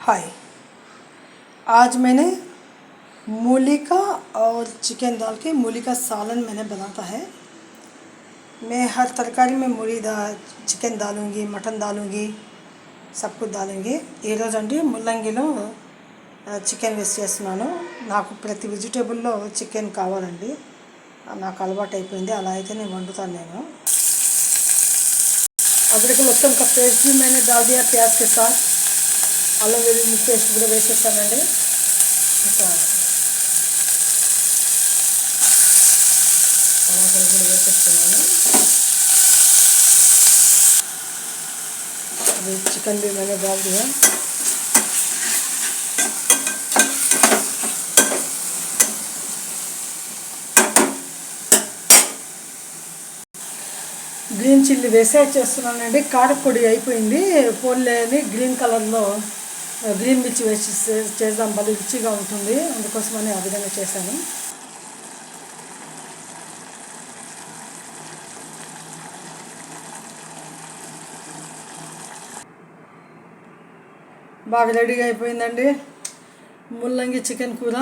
हाय। आज मैंने मूली का और चिकन डाल के मूली का सालन मैंने बनाता है। मैं हर तरकारी में मूली चिकन डालूँगी, मटन डालूँगी, सब कुछ डालूँगी। ఈ రోజు అండి ముల్లంగిలో చికెన్ వేస్ట్ చేస్తున్నాను। నాకు ప్రతి వెజిటేబుల్లో చికెన్ కావాలండి, నాకు అలవాటు అయిపోయింది, అలా అయితే నేను వండుతాను। నేను अदरक लहसुन का पेस्ट भी मैंने डाल दिया प्याज के साथ। అల్లం వెల్లుల్లి పేస్ట్ కూడా వేసేస్తానండి। ఇంకా టమాటాలు కూడా వేసేస్తున్నాను। अभी चिकन भी मैंने डाल दिया। గ్రీన్ చిల్లీ వేసేస్తున్నానండి। కారపొడి అయిపోయింది, పోన్లే అని గ్రీన్ కలర్లో గ్రీన్ మిర్చి వేసి చేద్దాం, భలే రుచిగా ఉంటుంది, అందుకోసమని ఆ విధంగా చేశాను। బాగా రెడీగా అయిపోయిందండి ముల్లంగి చికెన్ కూర।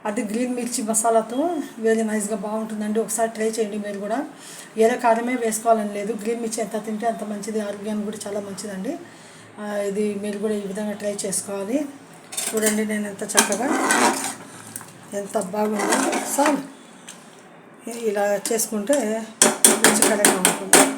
అది గ్రీన్ మిర్చి మసాలాతో వెరీ నైస్గా బాగుంటుందండి, ఒకసారి ట్రై చేయండి మీరు కూడా। ఏదో కారమే వేసుకోవాలని లేదు, గ్రీన్ మిర్చి ఎంత తింటే అంత మంచిది, ఆరోగ్యానికి కూడా చాలా మంచిదండి। ఇది మీరు కూడా ఈ విధంగా ట్రై చేసుకోవాలి। చూడండి నేను ఎంత చక్కగా ఎంత బాగుందో, సార్ ఇలా చేసుకుంటే రుచికరంగా ఉంటుంది।